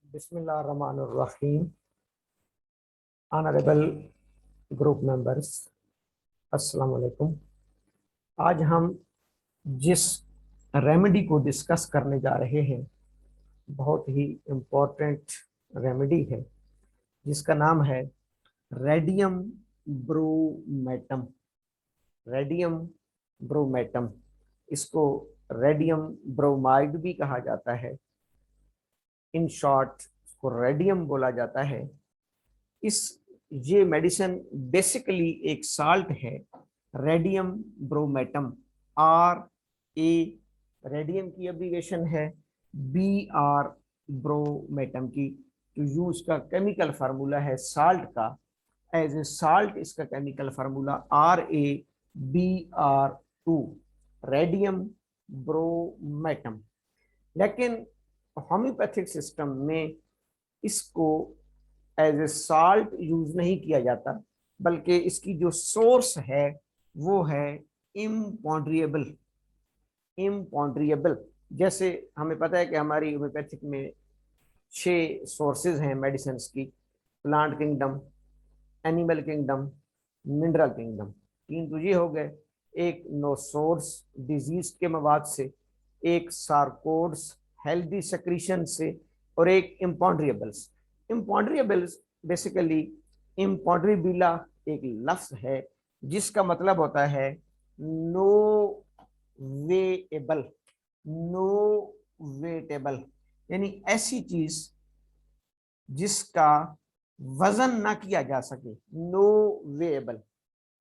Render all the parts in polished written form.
बिस्मिल्लाहिर्रहमानिर्रहीम। Honourable group members, अस्सलाम वालेकुम। आज हम जिस रेमेडी को डिस्कस करने जा रहे हैं बहुत ही इम्पोर्टेंट रेमेडी है, जिसका नाम है रेडियम ब्रोमेटम। रेडियम ब्रोमेटम, इसको रेडियम ब्रोमाइड भी कहा जाता है। इन शॉर्ट इसको रेडियम बोला जाता है। इस ये मेडिसिन बेसिकली एक साल्ट है, रेडियम ब्रोमेटम। आर ए रेडियम की एब्रीवेशन है, बी आर ब्रोमेटम की। तो यू इसका केमिकल फार्मूला है साल्ट का। एज ए साल्ट इसका केमिकल फार्मूला RaBr2, रेडियम ब्रोमेटम। लेकिन होम्योपैथिक सिस्टम में इसको एज ए साल्ट यूज नहीं किया जाता, बल्कि इसकी जो सोर्स है वो है इम्पॉन्ड्रिएबल। इम्पॉन्ड्रिएबल जैसे हमें पता है कि हमारी होम्योपैथिक में 6 सोर्सेज हैं मेडिसिन की: plant kingdom, animal kingdom, mineral kingdom. 3 तो ये हो गए। एक नो सोर्स डिजीज के मवाद से, एक सार्कोड्स हेल्दी सेक्रीशन से, और एक इम्पॉन्ड्रिएबल्स। इम्पॉन्ड्रिएबल्स बेसिकली इम्पॉन्ड्रिबिला एक लफ्ज है जिसका मतलब होता है नो वेएबल। नो वेटेबल यानी ऐसी चीज जिसका वजन ना किया जा सके। नो वेएबल,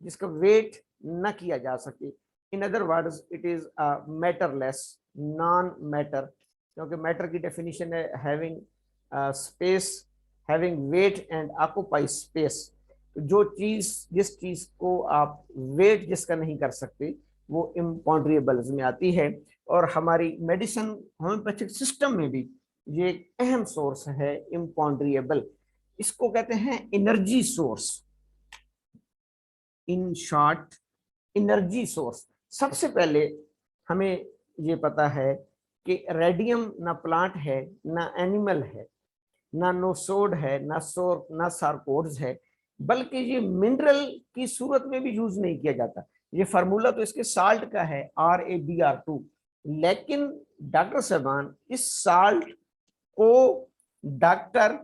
जिसका वेट न किया जा सके। In other words it is matterless, non matter, क्योंकि मैटर की डेफिनेशन है having space, having weight and occupy space. तो जो चीज जिस चीज को आप वेट जिसका नहीं कर सकते वो इम्पॉन्ड्रिएबल्स में आती है। और हमारी मेडिसिन होम्योपैथिक सिस्टम में भी ये एक अहम सोर्स है इम्पॉन्ड्रिएबल। इसको कहते हैं energy source. In short energy source. सबसे पहले हमें ये पता है कि रेडियम ना प्लांट है, ना एनिमल है, ना नोसोड है, ना सार्कोड्स है, बल्कि ये मिनरल की सूरत में भी यूज नहीं किया जाता। ये फार्मूला तो इसके साल्ट का है RaBr2, लेकिन डॉक्टर साहबान इस साल्ट को डॉक्टर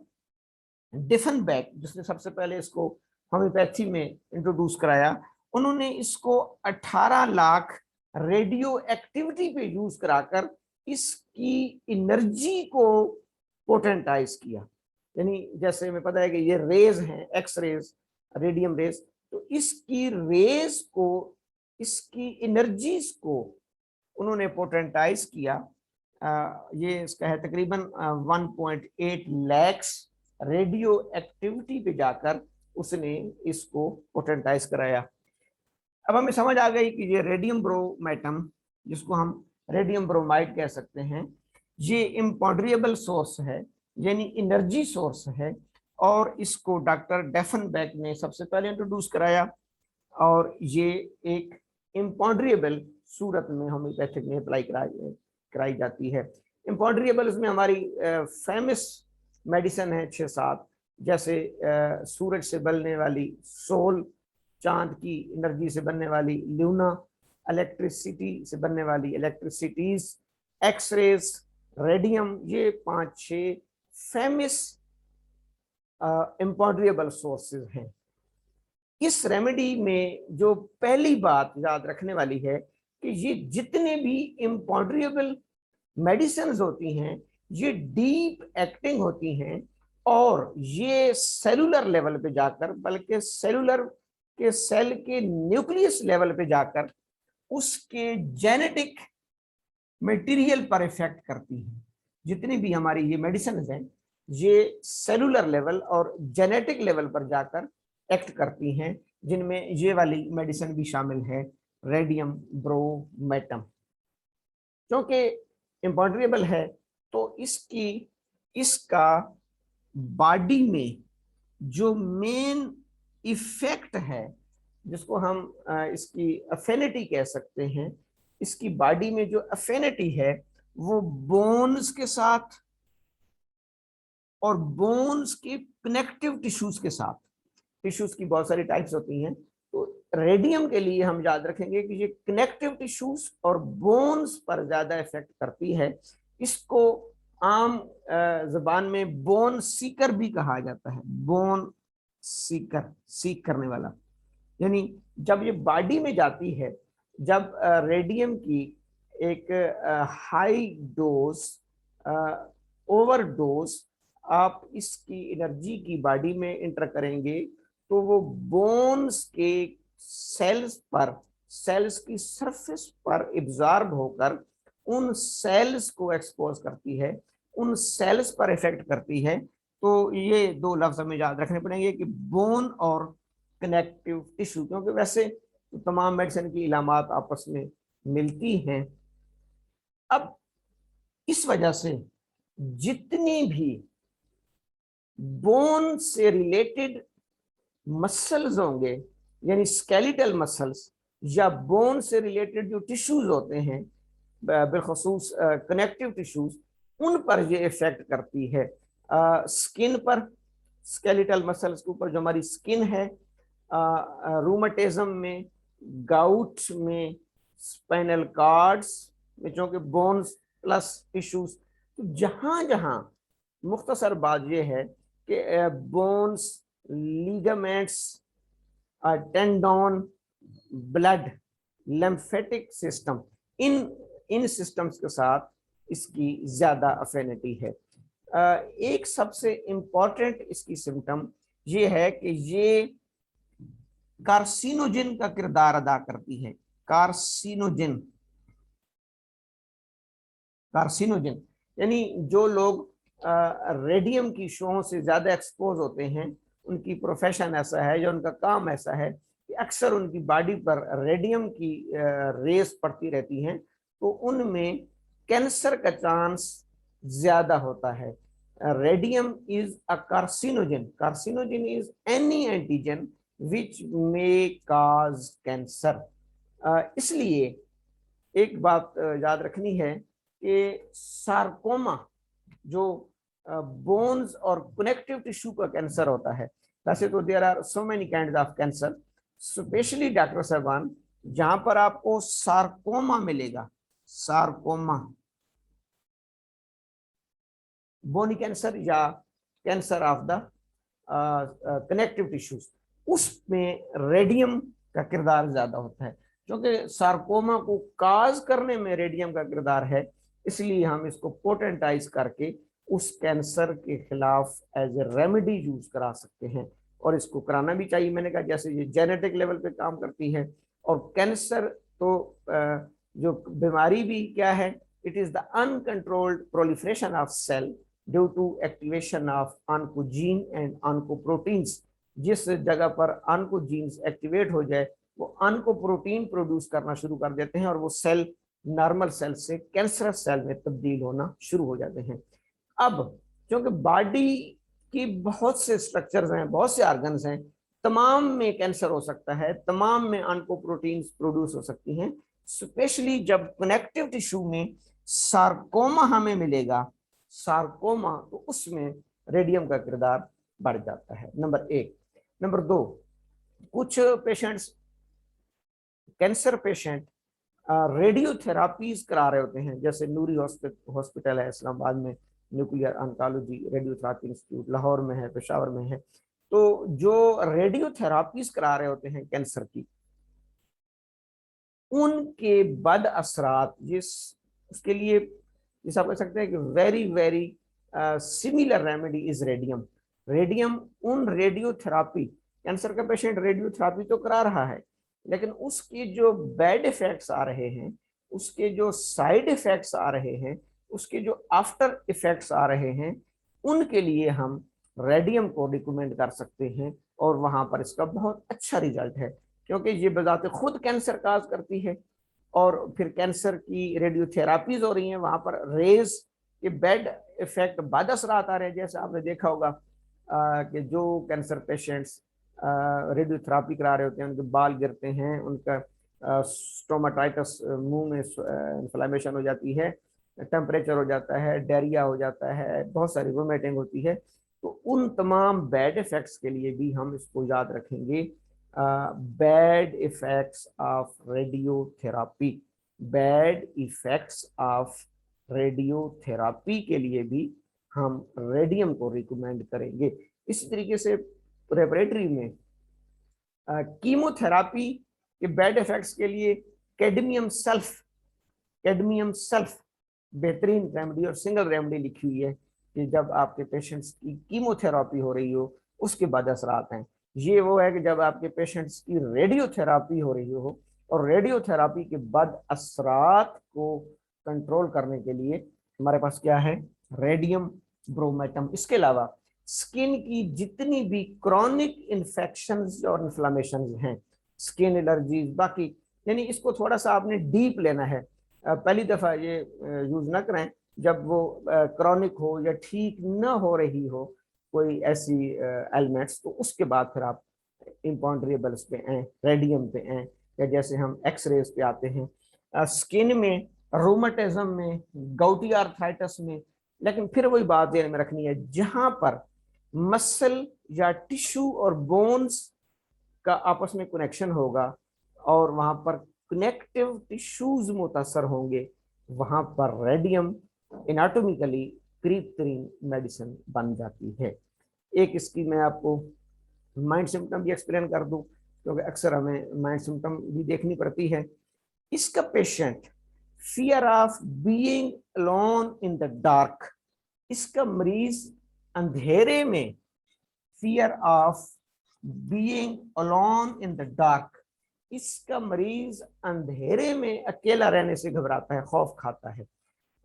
डिफनबैक, जिसने सबसे पहले इसको होम्योपैथी में इंट्रोड्यूस कराया, उन्होंने इसको 18 लाख रेडियो एक्टिविटी पे यूज कराकर इसकी एनर्जी को पोटेंटाइज किया। यानी जैसे हमें पता है कि ये रेज हैं, एक्स रेज, रेडियम रेज, तो इसकी रेज को, इसकी एनर्जीज को उन्होंने पोटेंटाइज किया। ये इसका है तकरीबन 1.8 लैक्स रेडियो एक्टिविटी पे जाकर उसने इसको पोटेंटाइज कराया। अब हमें समझ आ गई कि ये रेडियम ब्रोमेटम, जिसको हम रेडियम ब्रोमाइड कह सकते हैं, ये इम्पॉन्ड्रिएबल सोर्स है, यानी एनर्जी सोर्स है। और इसको डॉक्टर डेफनबैक ने सबसे पहले इंट्रोड्यूस कराया, और ये एक इम्पॉन्ड्रिएबल सूरत में होम्योपैथिक में अप्लाई कराई जाती है। इम्पॉन्ड्रिएबल इसमें हमारी फेमस मेडिसिन है 6-7, जैसे सूरज से बनने वाली सोल, चांद की एनर्जी से बनने वाली ल्यूना, इलेक्ट्रिसिटी से बनने वाली इलेक्ट्रिसिटीज, एक्सरेज, रेडियम। ये 5-6 फेमस इम्पॉन्ड्रिएबल सोर्सेज हैं। इस रेमेडी में जो पहली बात याद रखने वाली है कि ये जितने भी इम्पॉन्ड्रिएबल मेडिसिन होती हैं ये डीप एक्टिंग होती हैं, और ये सेलुलर लेवल पे जाकर, बल्कि सेलुलर के सेल के न्यूक्लियस लेवल पे जाकर उसके जेनेटिक मटेरियल पर इफेक्ट करती हैं। जितनी भी हमारी ये मेडिसिन हैं ये सेलुलर लेवल और जेनेटिक लेवल पर जाकर एक्ट करती हैं, जिनमें ये वाली मेडिसिन भी शामिल है, रेडियम ब्रोमेटम। क्योंकि इम्पॉन्ड्रिएबल है तो इसका बॉडी में जो मेन इफेक्ट है, जिसको हम इसकी अफिनिटी कह सकते हैं, इसकी बॉडी में जो अफिनिटी है वो बोन्स के साथ और बोन्स के कनेक्टिव टिश्यूज के साथ। टिश्यूज की बहुत सारी टाइप्स होती हैं, तो रेडियम के लिए हम याद रखेंगे कि ये कनेक्टिव टिश्यूज और बोन्स पर ज्यादा इफेक्ट करती है। इसको आम जबान में बोन सीकर भी कहा जाता है। बोन सीकर, सीक करने वाला। यानी जब ये बॉडी में जाती है, जब रेडियम की एक हाई डोज, ओवरडोज आप इसकी एनर्जी की बॉडी में इंटर करेंगे, तो वो बोन्स के सेल्स पर, सेल्स की सरफेस पर एब्जॉर्ब होकर उन सेल्स को एक्सपोज करती है, उन सेल्स पर इफेक्ट करती है। तो ये दो लफ्ज हमें याद रखने पड़ेंगे कि बोन और कनेक्टिव टिश्यू, क्योंकि वैसे तो तमाम मेडिसिन की इलामात आपस में मिलती हैं। अब इस वजह से जितनी भी बोन से रिलेटेड मसल्स होंगे, यानी स्केलेटल मसल्स या बोन से रिलेटेड जो टिश्यूज होते हैं, बिलखसूस कनेक्टिव टिश्यूज, उन पर ये इफेक्ट करती है। स्किन पर, स्केलेटल मसल्स के ऊपर जो हमारी स्किन है, रूमेटिज्म में, गाउट में, स्पाइनल कार्ड्स में, जो कि बोन्स प्लस टिश्यूज। तो जहां जहां, मुख्तसर बात यह है कि bones, ligaments, tendon, blood, lymphatic system, इन सिस्टम्स के साथ इसकी ज्यादा अफिनिटी है। एक सबसे इंपॉर्टेंट इसकी सिम्टम ये है कि ये कार्सिनोजिन का किरदार अदा करती है। कार्सिनोजिन, कार्सिनोजिन यानी जो लोग रेडियम की शों से ज्यादा एक्सपोज होते हैं, उनकी प्रोफेशन ऐसा है या उनका काम ऐसा है कि अक्सर उनकी बॉडी पर रेडियम की रेस पड़ती रहती हैं, तो उनमें कैंसर का चांस ज्यादा होता है। Radium is a carcinogen. Carcinogen is any antigen which may cause cancer. इसलिए एक बात याद रखनी है कि सार्कोमा जो बोन्स और कनेक्टिव टिश्यू का कैंसर होता है, वैसे तो there are so many kinds of cancer, specially doctor साहबान जहां पर आपको सार्कोमा मिलेगा, सार्कोमा, बोनी कैंसर या cancer of the connective tissues, उसमें रेडियम का किरदार ज्यादा होता है। क्योंकि सार्कोमा को काज करने में रेडियम का किरदार है, इसलिए हम इसको पोटेंटाइज करके उस कैंसर के खिलाफ एज ए रेमेडी यूज करा सकते हैं, और इसको कराना भी चाहिए। मैंने कहा जैसे ये जेनेटिक लेवल पे काम करती है, और कैंसर तो जो बीमारी भी क्या है, it is the uncontrolled proliferation of cell due to activation of oncogene and oncoproteins. जिस जगह पर ऑन्कोजीन्स एक्टिवेट हो जाए, वो ऑन्कोप्रोटीन प्रोड्यूस करना शुरू कर देते हैं, और वो सेल नॉर्मल सेल से कैंसरस सेल में तब्दील होना शुरू हो जाते हैं। अब क्योंकि बॉडी की बहुत से स्ट्रक्चर्स हैं, बहुत से ऑर्गन्स हैं, तमाम में कैंसर हो सकता है, तमाम में ऑन्कोप्रोटीन्स प्रोड्यूस हो सकती हैं। स्पेशली जब कनेक्टिव टिश्यू में सार्कोमा हमें मिलेगा, सार्कोमा, तो उसमें रेडियम का किरदार बढ़ जाता है, नंबर एक। नंबर दो, कुछ पेशेंट्स, कैंसर पेशेंट रेडियोथेरापीज करा रहे होते हैं, जैसे नूरी हॉस्पिटल है इस्लामाबाद में, nuclear oncology radiotherapy institute Lahore में है, पेशावर में है। तो जो रेडियोथेरापीज करा रहे होते हैं कैंसर की, उनके बद असरात, जिस उसके लिए जिस आप कह सकते हैं कि very very similar remedy is radium. Radium उन रेडियोथेरापी, कैंसर का पेशेंट रेडियोथेरापी तो करा रहा है, लेकिन उसके जो बैड इफेक्ट्स आ रहे हैं, उसके जो साइड इफेक्ट्स आ रहे हैं, उसके जो आफ्टर इफेक्ट्स आ रहे हैं, उनके लिए हम रेडियम को रिकमेंड कर सकते हैं, और वहां पर इसका बहुत अच्छा रिजल्ट है। क्योंकि ये बजाते खुद कैंसर काज करती है, और फिर कैंसर की रेडियोथेरापीज हो रही हैं, वहां पर रेज के बैड इफेक्ट, बद असरात आ रहे हैं। जैसे आपने देखा होगा कि जो कैंसर पेशेंट्स रेडियोथेरापी करा रहे होते हैं, उनके बाल गिरते हैं, उनका स्टोमाटाइटिस, मुंह में इन्फ्लेमेशन हो जाती है, टेम्परेचर हो जाता है, डायरिया हो जाता है, बहुत सारी वोमिटिंग होती है। तो उन तमाम बैड इफेक्ट्स के लिए भी हम इसको याद रखेंगे, bad effects of radiotherapy. Bad effects of radiotherapy के लिए भी हम रेडियम को रिकमेंड करेंगे। इसी तरीके से रेपरेटरी में कीमोथेरापी के बैड इफेक्ट्स के लिए कैडमियम सल्फ बेहतरीन रेमेडी और सिंगल रेमेडी लिखी हुई है कि जब आपके पेशेंट्स की कीमोथेरापी हो रही हो उसके बाद असरात हैं। ये वो है कि जब आपके पेशेंट्स की रेडियोथेरापी हो रही हो और रेडियोथेरापी के बाद असरात को कंट्रोल करने के लिए हमारे पास क्या है, रेडियम ब्रोमेटम। इसके अलावा स्किन की जितनी भी क्रॉनिक इन्फेक्शंस और इन्फ्लामेशन हैं, स्किन एलर्जीज, बाकी, यानी इसको थोड़ा सा आपने डीप लेना है। पहली दफा ये यूज ना करें जब वो क्रॉनिक हो या ठीक न हो रही हो कोई ऐसी एलिमेंट्स, तो उसके बाद फिर आप इम्पॉन्ड्रेबल्स पे आए, रेडियम पे आए, या जैसे हम एक्सरेज पे आते हैं स्किन में, रोमाटिज्म में, गाउटी आर्थराइटिस में। लेकिन फिर वही बात ध्यान में रखनी है, जहां पर मसल या टिश्यू और बोन्स का आपस में कनेक्शन होगा और वहां पर कनेक्टिव टिश्यूज मुतासर होंगे, वहां पर रेडियम एनाटोमिकली करीब तरीन मेडिसिन बन जाती है। एक इसकी मैं आपको माइंड सिम्टम भी एक्सप्लेन कर दूं, क्योंकि अक्सर हमें माइंड सिम्टम भी देखनी पड़ती है। इसका patient fear of being alone in the dark, इसका मरीज अंधेरे में, fear of being alone in the dark, इसका मरीज अंधेरे में अकेला रहने से घबराता है, खौफ खाता है।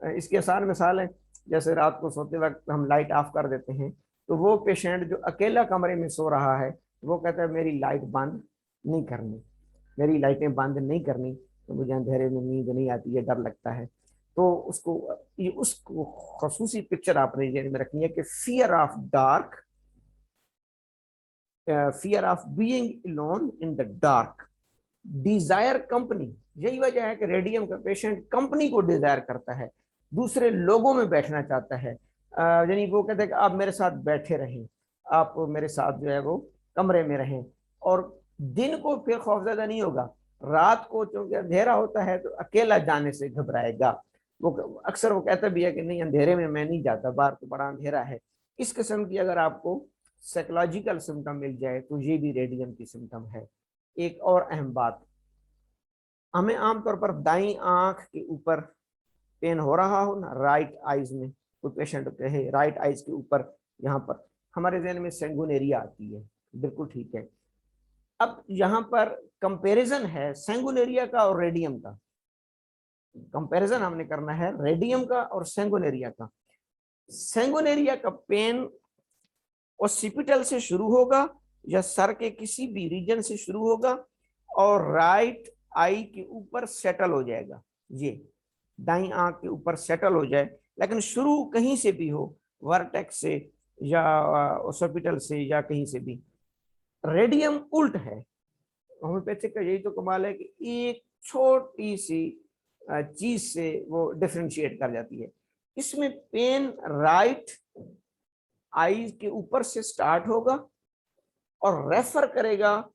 इसकी आसान मिसाल है, जैसे रात को सोते वक्त हम लाइट ऑफ कर देते हैं, तो वो पेशेंट जो अकेला कमरे में सो रहा है वो कहता है मेरी लाइट बंद नहीं करनी, मेरी लाइटें बंद नहीं करनी, तो मुझे अंधेरे में नींद नहीं आती है, डर लगता है। तो उसको खसूसी पिक्चर आपने जेल में रखनी है कि fear of dark, fear of being alone in the dark, desire company. यही वजह है कि रेडियम का पेशेंट कंपनी को डिजायर करता है, दूसरे लोगों में बैठना चाहता है। यानी वो कहते हैं कि आप मेरे साथ बैठे रहें, आप मेरे साथ जो है वो कमरे में रहें, और दिन को फिर खौफजदा नहीं होगा, रात को चूंकि अंधेरा होता है तो अकेला जाने से घबराएगा। वो अक्सर वो कहता भी है कि नहीं अंधेरे में मैं नहीं जाता, बाहर तो बड़ा अंधेरा है। इस किस्म की अगर आपको साइकोलॉजिकल सिम्टम मिल जाए तो ये भी रेडियम की सिम्टम है। एक और अहम बात, हमें आमतौर पर दाई आंख के ऊपर पेन हो रहा हो ना, राइट आईज में, कोई पेशेंट कहे राइट आईज के ऊपर, यहाँ पर हमारे जहन में सेंगुनेरिया आती है, बिल्कुल ठीक है। अब यहाँ पर कंपैरिजन है सेंगुनेरिया का और रेडियम का, कंपैरिजन हमने करना है रेडियम का और सेंगुनेरिया का। सेंगुनेरिया का पेन ओसिपिटल से शुरू होगा या सर के किसी भी रीजन से शुरू होगा और राइट आई के ऊपर सेटल हो जाएगा, ये दाई आंख के ऊपर सेटल हो जाए, लेकिन शुरू कहीं से भी हो, वर्टेक्स से या ओसिपिटल से या कहीं से भी। रेडियम उल्ट है, होम्योपैथिक का यही तो कमाल है कि एक छोटी सी चीज से वो डिफरेंशिएट कर जाती है। इसमें पेन राइट आई के ऊपर से स्टार्ट होगा और रेफर करेगा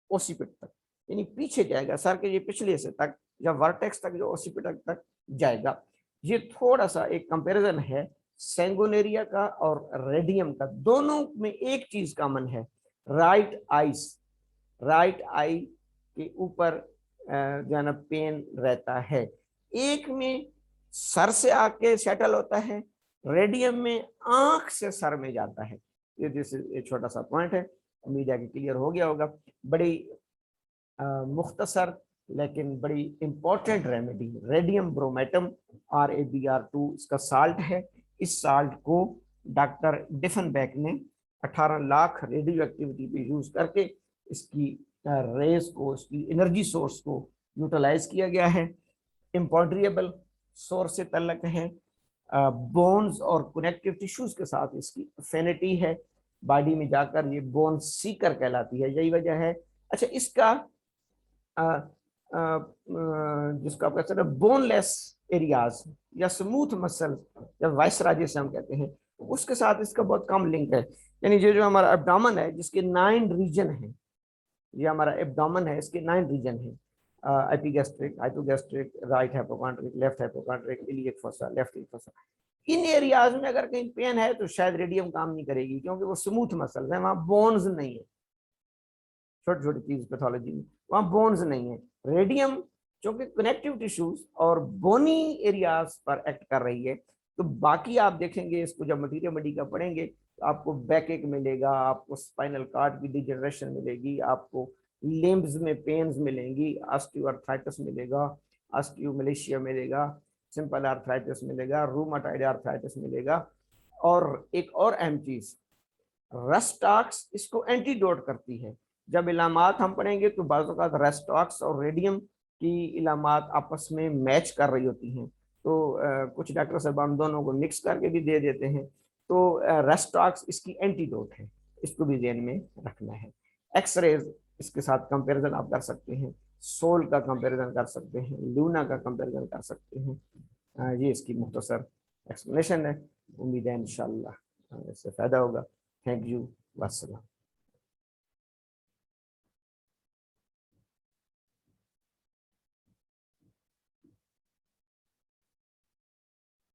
ओसिपिट तक, यानी पीछे जाएगा सर के ये पिछले हिस्से तक या वर्टेक्स तक जो ओसिपिट तक जाएगा। ये थोड़ा सा एक कंपैरिजन है सेंगुनेरिया का और रेडियम का। दोनों में एक चीज कॉमन है, राइट आईज, राइट आई के ऊपर जो है ना पेन रहता है। एक में सर से आके सेटल होता है, रेडियम में आंख से सर में जाता है। ये छोटा सा पॉइंट है, उम्मीद है कि क्लियर हो गया होगा। बड़ी मुख्तसर लेकिन बड़ी इंपॉर्टेंट रेमेडी रेडियम ब्रोमेटम RaBr2 इसका साल्ट है। इस साल्ट को डॉक्टर डिफनबैक ने 18 लाख रेडियो एक्टिविटी पे यूज करके इसकी रेस को, इसकी एनर्जी सोर्स को यूटिलाइज किया गया है। इम्पॉन्ड्रिएबल सोर्स से तल्लक है, बोन्स और कनेक्टिव टिश्यूज के साथ इसकी अफिनिटी है, बॉडी में जाकर ये बोन सीकर कहलाती है, यही वजह है। अच्छा, इसका जिसको आप कहते हैं बोनलेस एरियाज या स्मूथ मसल या वाइसरा जिसे हम कहते हैं, उसके साथ इसका बहुत कम लिंक है। यानी ये जो हमारा एब्डोमेन है जिसके 9 रीजन है, ये हमारा एब्डोमेन है, इसके 9 रीजन है, epigastric, hypogastric, right hypochondriac, left hypochondriac, iliac fossa, left iliac fossa. इन एरियाज में अगर कहीं पेन है तो शायद रेडियम काम नहीं करेगी, क्योंकि वो स्मूथ मसल है, वहां बोन्स नहीं है, छोटी छोटी चीज पैथोलॉजी में वहां बोन्स नहीं है। रेडियम क्योंकि कनेक्टिव टिश्यूज और बोनी एरियाज पर एक्ट कर रही है, तो बाकी आप देखेंगे इसको जब मटीरियल बॉडी का पढ़ेंगे तो आपको बैक एक मिलेगा, आपको स्पाइनल कार्ड की डिजनरेशन मिलेगी, आपको लिम्ब्स में पेन्स मिलेंगी, ऑस्टियोआर्थराइटिस मिलेगा, ऑस्टियोमलेशिया मिलेगा, सिंपल आर्थराइटिस मिलेगा, रूमाटॉइड आर्थराइटिस मिलेगा। और एक और अहम चीज, रस्टॉक्स इसको एंटीडोट करती है। जब इलामात हम पढ़ेंगे तो बाज़ औक़ात रस्टॉक्स और रेडियम की इलामात आपस में मैच कर रही होती हैं, तो कुछ डॉक्टर साहब दोनों को मिक्स करके भी दे देते हैं, तो रस्टॉक्स इसकी एंटीडोट है, इसको भी ध्यान में रखना है। एक्सरेज इसके साथ कंपैरिजन आप कर सकते हैं, सोल का कंपैरिजन कर सकते हैं, लूना का कंपैरिजन कर सकते हैं। ये इसकी मुख्तसर एक्सप्लेनेशन है। उम्मीद है इंशाल्लाह इससे फ़ायदा होगा। Thank you, वस्सलाम।